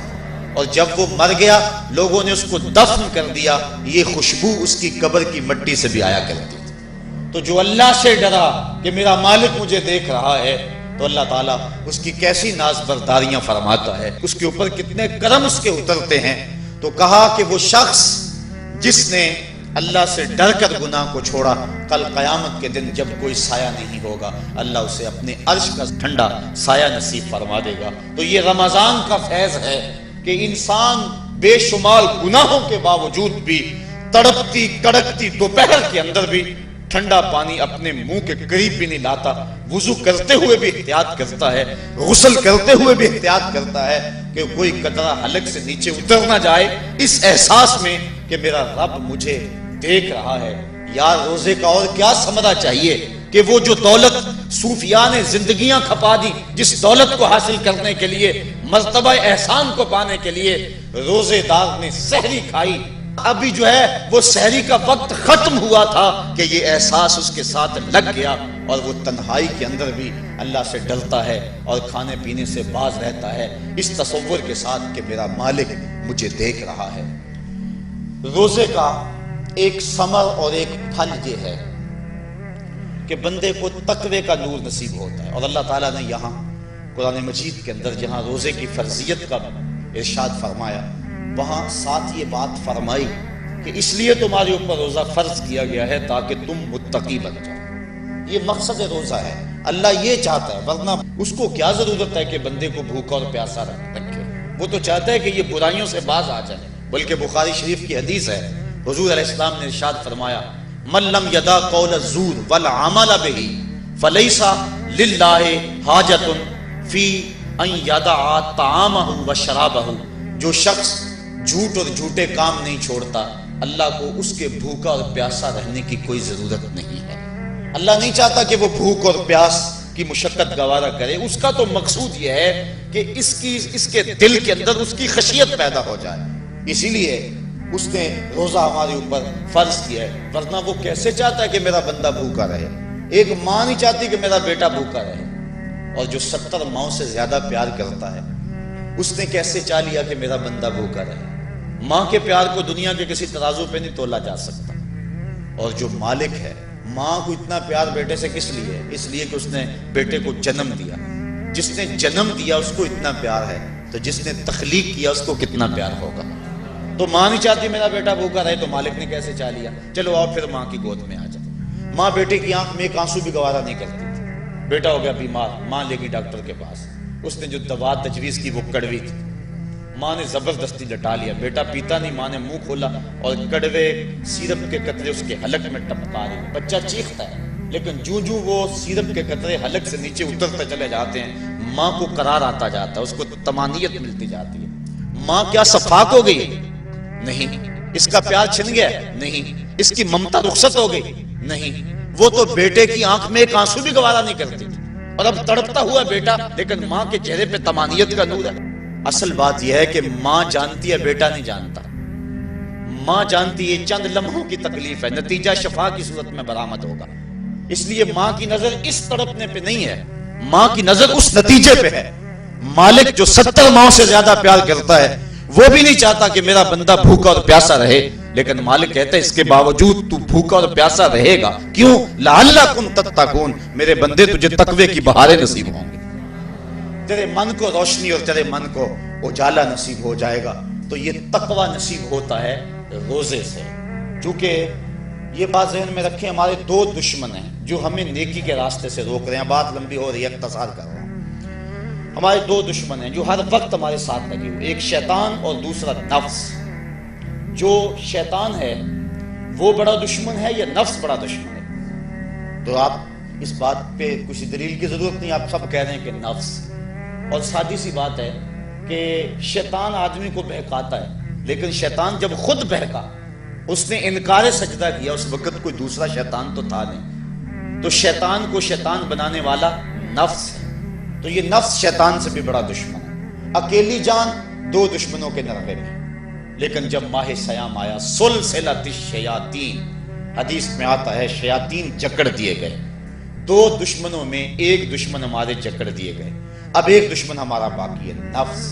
اور جب وہ مر گیا لوگوں نے اس کو دفن کر دیا، یہ خوشبو اس کی قبر کی مٹی سے بھی آیا کرتی تھی۔ تو جو اللہ سے ڈرا کہ میرا مالک مجھے دیکھ رہا ہے، تو اللہ تعالیٰ اس کی کیسی ناز برداریاں فرماتا ہے، اس کے اوپر کتنے کرم اس کے اترتے ہیں۔ تو کہا کہ وہ شخص جس نے اللہ سے ڈر کر گناہ کو چھوڑا، کل قیامت کے دن جب کوئی سایہ نہیں ہوگا اللہ اسے اپنے عرش کا ٹھنڈا سایہ نصیب فرما دے گا۔ تو یہ رمضان کا فیض ہے کہ انسان بے شمار گناہوں کے باوجود بھی تڑپتی کڑکتی دوپہر کے اندر بھی ٹھنڈا پانی اپنے منہ کے قریب بھی نہیں لاتا، وضو کرتے ہوئے بھی احتیاط کرتا ہے، غسل کرتے ہوئے بھی احتیاط کرتا ہے کہ کوئی قطرہ حلق سے نیچے اتر نہ جائے، اس احساس میں کہ میرا رب مجھے دیکھ رہا ہے۔ یار روزے کا اور کیا ثمرہ چاہیے کہ وہ جو دولت صوفیاء نے زندگیاں کھپا دی، جس دولت کو حاصل کرنے کے لیے، مرتبہ احسان کو پانے کے لیے روزے دار نے سحری کھائی، ابھی جو ہے وہ سحری کا وقت ختم ہوا تھا کہ یہ احساس اس کے ساتھ لگ گیا، اور وہ تنہائی کے اندر بھی اللہ سے ڈرتا ہے اور کھانے پینے سے باز رہتا ہے، اس تصور کے ساتھ کہ میرا مالک مجھے دیکھ رہا ہے۔ روزے کا ایک ثمر اور ایک پھل یہ ہے کہ بندے کو تقوی کا نور نصیب ہوتا ہے، اور اللہ تعالیٰ نے یہاں قرآن مجید کے اندر جہاں روزے کی فرضیت کا ارشاد فرمایا، وہاں ساتھ یہ بات فرمائی کہ اس لیے تمہارے اوپر روزہ فرض کیا گیا ہے تاکہ تم متقی بن جاؤ۔ یہ مقصد روزہ ہے، اللہ یہ چاہتا ہے، ورنہ اس کو کیا ضرورت ہے کہ بندے کو بھوکا اور پیاسا رکھے، وہ تو چاہتا ہے کہ یہ برائیوں سے باز آ جائے۔ بلکہ بخاری شریف کی حدیث ہے، حضور علیہ السلام نے ارشاد فرمایا من لم یدع قول الزور والعمل به فلیس للہ حاجۃ فی ان یدع طعامہ وشرابہ، جو شخص جھوٹ اور جھوٹے کام نہیں چھوڑتا اللہ کو اس کے بھوکا اور پیاسا رہنے کی کوئی ضرورت نہیں ہے۔ اللہ نہیں چاہتا کہ وہ بھوک اور پیاس کی مشقت گوارا کرے، اس کا تو مقصود یہ ہے کہ اس کے دل کے اندر اس کی خشیت پیدا ہو جائے، اسی لیے اس نے روزہ ہمارے اوپر فرض کیا ہے، ورنہ وہ کیسے چاہتا ہے کہ میرا بندہ بھوکا رہے؟ ایک ماں نہیں چاہتی کہ میرا بیٹا بھوکا رہے، اور جو 70 ماؤں سے زیادہ پیار کرتا ہے اس نے کیسے چاہ لیا کہ میرا بندہ بھوکا رہے؟ ماں کے پیار کو دنیا کے کسی ترازو پہ نہیں تولا جا سکتا، اور جو مالک ہے، ماں کو اتنا پیار بیٹے سے کس لیے؟ اس لیے کہ اس نے بیٹے کو جنم دیا، جس نے جنم دیا اس کو اتنا پیار ہے، تو جس نے تخلیق کیا اس کو کتنا پیار ہوگا؟ تو ماں نہیں چاہتی میرا بیٹا بھوکا رہے، تو مالک نے کیسے چاہ لیا؟ چلو آؤ پھر ماں کی گود میں آ جائے۔ ماں بیٹے کی آنکھ میں ایک آنسو بھی گوارا نہیں کرتی تھی، بیٹا ہو گیا بیمار، ماں لے گئی ڈاکٹر کے پاس، اس نے جو دوا تجویز کی وہ کڑوی تھی، ماں نے زبردستی لٹا لیا، بیٹا پیتا نہیں، ماں نے منہ کھولا اور کڑوے سیرپ کے قطرے اس کے حلق میں ٹپکا رہی، بچہ چیختا ہے، لیکن جو وہ سیرپ کے قطرے حلق سے نیچے اترتے چلے جاتے ہیں، ماں کو قرار آتا جاتا ہے، اس کو طمانینت ملتی جاتی ہے۔ ماں کیا صفاق ہو گئی؟ نہیں۔ اس کا پیار چھن گیا؟ نہیں۔ اس کی ممتا رخصت ہو گئی؟ نہیں۔ وہ تو بیٹے کی آنکھ میں ایک آنسو بھی گوارا نہیں کرتی تھی، اور اب تڑپتا ہوا بیٹا، لیکن ماں کے چہرے پہ طمانینت کا نور ہے۔ اصل بات یہ ہے کہ ماں جانتی ہے، بیٹا نہیں جانتا۔ ماں جانتی ہے چند لمحوں کی تکلیف ہے، نتیجہ شفا کی صورت میں برآمد ہوگا، اس لیے ماں کی نظر اس تڑپنے پہ نہیں ہے، ماں کی نظر اس نتیجے پہ ہے۔ مالک جو 70 ماؤں سے زیادہ پیار کرتا ہے وہ بھی نہیں چاہتا کہ میرا بندہ بھوکا اور پیاسا رہے، لیکن مالک کہتا ہے اس کے باوجود تو بھوکا اور پیاسا رہے گا، کیوں؟ لعلکم تتقون، میرے بندے تجھے تقوی کی بہاریں نصیب ہوں گی، تیرے من کو روشنی اور تیرے من کو اجالا نصیب ہو جائے گا۔ تو یہ تقوی نصیب ہوتا ہے روزے سے۔ چونکہ یہ بات ذہن میں رکھیں، ہمارے 2 دشمن ہیں جو ہمیں نیکی کے راستے سے روک رہے ہیں، بات لمبی ہو رہی ہے، اختصار کر رہا ہوں۔ ہمارے 2 دشمن ہیں جو ہر وقت ہمارے ساتھ لگے ہوئے، ایک شیطان اور دوسرا نفس۔ جو شیطان ہے وہ بڑا دشمن ہے یا نفس بڑا دشمن ہے؟ تو آپ اس بات پہ کچھ دلیل کی ضرورت نہیں، آپ سب کہہ رہے ہیں کہ نفس، اور سادی سی بات ہے کہ شیطان آدمی کو بہکاتا ہے، لیکن شیطان جب خود بہکا، اس نے انکار سجدہ کیا، اس وقت کوئی دوسرا شیطان تو تھا نہیں، تو شیطان کو شیطان بنانے والا نفس ہے، تو یہ نفس شیطان سے بھی بڑا دشمن ہے۔ اکیلی جان دو دشمنوں کے نرغے میں، لیکن جب ماہ سیام آیا، سلسلۃ الشیاطین، حدیث میں آتا ہے شیاطین جکڑ دیے گئے، دو دشمنوں میں ایک دشمن ہمارے جکڑ دیے گئے، اب ایک دشمن ہمارا باقی ہے، نفس۔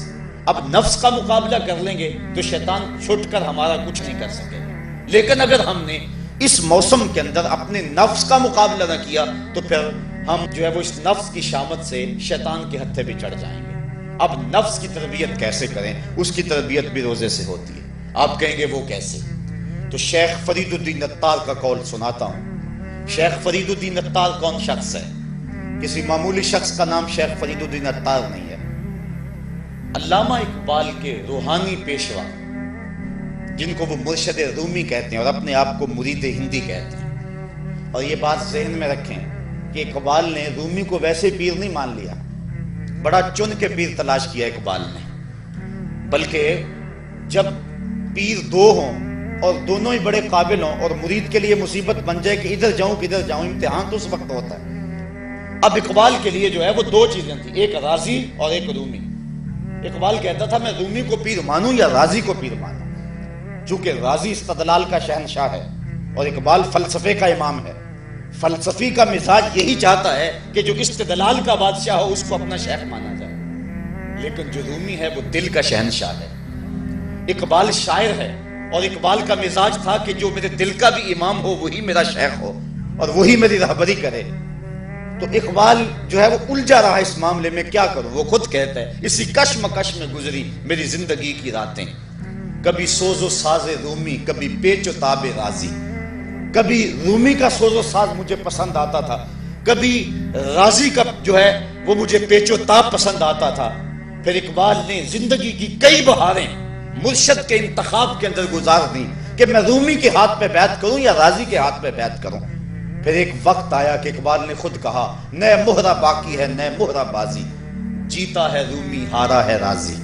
اب نفس کا مقابلہ کر لیں گے تو شیطان چھٹ کر ہمارا کچھ نہیں کر سکے، لیکن اگر ہم نے اس موسم کے اندر اپنے نفس کا مقابلہ نہ کیا تو پھر ہم جو ہے وہ اس نفس کی شامت سے شیطان کے ہتھے بھی چڑھ جائیں گے۔ اب نفس کی تربیت کیسے کریں؟ اس کی تربیت بھی روزے سے ہوتی ہے۔ آپ کہیں گے وہ کیسے؟ تو شیخ فرید الدین عطار کا قول سناتا ہوں۔ شیخ فرید الدین عطار کون شخص ہے؟ کسی معمولی شخص کا نام شیخ فرید الدین عطار نہیں ہے، علامہ اقبال کے روحانی پیشوا، جن کو وہ مرشد رومی کہتے ہیں اور اپنے آپ کو مرید ہندی کہتے ہیں۔ اور یہ بات ذہن میں رکھیں کہ اقبال نے رومی کو ویسے پیر نہیں مان لیا، بڑا چن کے پیر تلاش کیا اقبال نے، بلکہ جب پیر دو ہوں اور دونوں ہی بڑے قابل ہوں اور مرید کے لیے مصیبت بن جائے کہ ادھر جاؤں کدھر جاؤں، امتحان تو اس وقت ہوتا ہے۔ اب اقبال کے لیے جو ہے وہ دو چیزیں تھیں، ایک رازی اور ایک رومی۔ اقبال کہتا تھا میں رومی کو پیر مانوں یا رازی کو پیر مانوں، چونکہ رازی استدلال کا شہنشاہ ہے اور اقبال فلسفے کا امام ہے۔ فلسفی کا مزاج یہی چاہتا ہے کہ جو استدلال کا بادشاہ ہو اس کو اپنا شیخ مانا جائے، لیکن جو رومی ہے وہ دل کا شہنشاہ ہے۔ اقبال شاعر ہے اور اقبال کا مزاج تھا کہ جو میرے دل کا بھی امام ہو وہی میرا شیخ ہو اور وہی میری رہبری کرے۔ تو اقبال جو ہے وہ الجھا رہا اس معاملے میں، کیا کروں؟ وہ خود کہتا ہے اسی کشمکش میں گزری میری زندگی کی راتیں، کبھی سوز و ساز رومی، کبھی پیچ و تاب رازی۔ کبھی رومی کا سوز و ساز مجھے پسند آتا تھا، کبھی رازی کا جو ہے وہ مجھے پیچ و تاب پسند آتا تھا۔ پھر اقبال نے زندگی کی کئی بہاریں مرشد کے انتخاب کے اندر گزار دی کہ میں رومی کے ہاتھ پہ بیعت کروں یا رازی کے ہاتھ پہ بیعت کروں۔ پھر ایک وقت آیا کہ اقبال نے خود کہا نئے مہرہ باقی ہے نئے مہرہ بازی، جیتا ہے رومی ہارا ہے رازی۔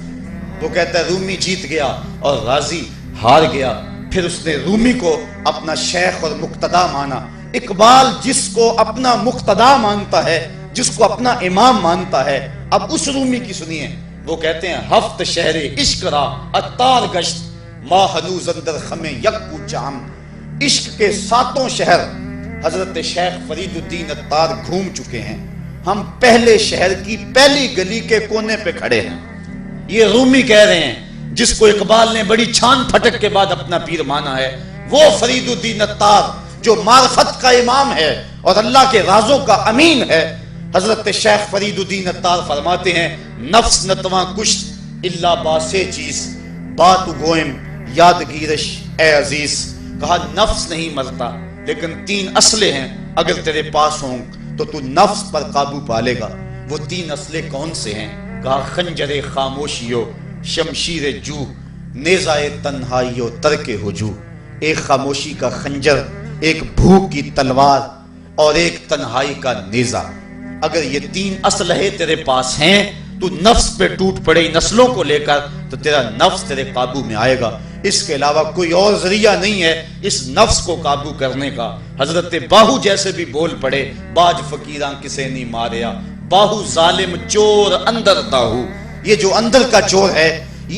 وہ کہتا ہے رومی جیت گیا اور رازی ہار گیا۔ پھر اس نے رومی کو اپنا شیخ اور مقتدا مانا۔ اقبال جس کو اپنا مقتدا مانتا ہے، جس کو اپنا امام مانتا ہے، اب اس رومی کی سنیے، وہ کہتے ہیں ہفت شہر عشق را عطار گشت ما ہنوز اندر خم یک جام۔ عشق کے ساتوں شہر حضرت شیخ فرید الدین عطار گھوم چکے ہیں، ہم پہلے شہر کی پہلی گلی کے کونے پہ کھڑے ہیں۔ یہ رومی کہہ رہے ہیں جس کو اقبال نے بڑی چھان پھٹک کے بعد اپنا پیر مانا ہے، وہ فرید الدین عطار جو معرفت کا امام ہے اور اللہ کے رازوں کا امین ہے۔ حضرت شیخ فرید الدین عطار فرماتے ہیں نفس نتواں کشت اللہ باسے چیز بات گوئم یادگیرش اے عزیز۔ کہا نفس نہیں مرتا لیکن تین اسلحے ہیں، اگر تیرے پاس ہوں تو نفس پر قابو پالے گا۔ وہ تین اسلحے کون سے ہیں؟ کہا خنجر خاموشیو شمشیر جو نیزہ تنہائیو ترک ہجو۔ ایک خاموشی کا خنجر، ایک بھوک کی تلوار اور ایک تنہائی کا نیزہ۔ اگر یہ تین اسلحے تیرے پاس ہیں تو نفس پہ ٹوٹ پڑے ان اسلحوں کو لے کر تو تیرا نفس تیرے قابو میں آئے گا۔ اس کے علاوہ کوئی اور ذریعہ نہیں ہے اس نفس کو قابو کرنے کا۔ حضرت باہو جیسے بھی بول پڑے باج فقیراں کسے نہیں ماریا، باہو ظالم چور اندر تاہو۔ یہ جو اندر کا چور ہے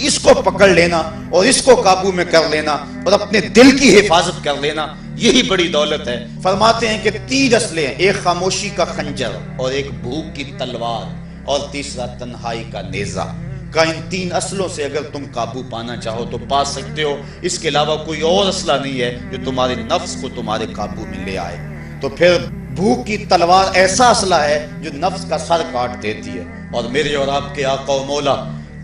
اس کو پکڑ لینا اور اس کو قابو میں کر لینا اور اپنے دل کی حفاظت کر لینا، یہی بڑی دولت ہے۔ فرماتے ہیں کہ تین اسلحے ہیں، ایک خاموشی کا خنجر اور ایک بھوک کی تلوار اور تیسرا تنہائی کا نیزہ۔ کہ ان تین اسلحوں سے اگر تم قابو پانا چاہو تو پا سکتے ہو، اس کے علاوہ کوئی اور اسلحہ نہیں ہے جو تمہارے نفس کو تمہارے قابو میں لے آئے۔ تو پھر بھوک کی تلوار ایسا اسلحہ ہے جو نفس کا سر کاٹ دیتی ہے۔ اور میرے اور آپ کے آقا و مولا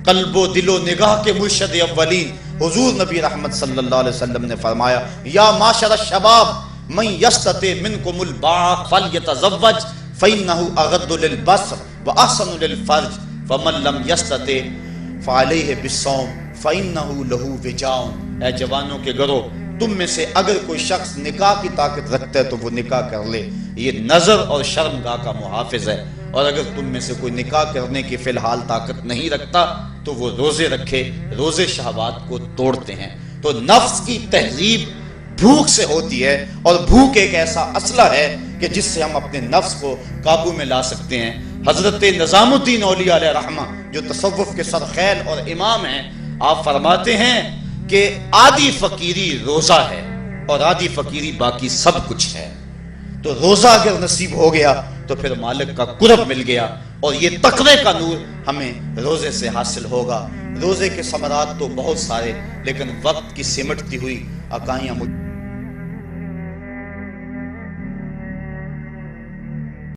قلب و دل و نگاہ کے مرشد اولین حضور نبی رحمت صلی اللہ علیہ وسلم نے فرمایا یا معاشر الشباب من یستطع منکم الباء فلیتزوج فإنه اغض للبصر واحسن للفرج ومن لم یستطع فعلیہ بالصوم فإنه له وجاء۔ اے جوانوں کے گروہ، تم میں سے اگر کوئی شخص نکاح کی طاقت رکھتا ہے تو وہ نکاح کر لے، یہ نظر اور شرمگاہ کا محافظ ہے. اور اگر تم میں سے کوئی نکاح کرنے کی فی الحال طاقت نہیں رکھتا تو وہ روزے رکھے. روزے شہوات کو توڑتے ہیں. تو نفس کی تہذیب بھوک سے ہوتی ہے، اور بھوک ایک ایسا اسلحہ ہے کہ جس سے ہم اپنے نفس کو قابو میں لا سکتے ہیں. حضرت نظام الدین اولیاء علیہ رحمہ جو تصوف کے سرخیل اور امام ہیں، آپ فرماتے ہیں کہ آدھی فقیری روزہ ہے اور آدھی فقیری باقی سب کچھ ہے. تو روزہ اگر نصیب ہو گیا تو پھر مالک کا قرب مل گیا، اور یہ تقوی کا نور ہمیں روزے سے حاصل ہوگا. روزے کے ثمرات تو بہت سارے، لیکن وقت کی سمٹتی ہوئی عقائیاں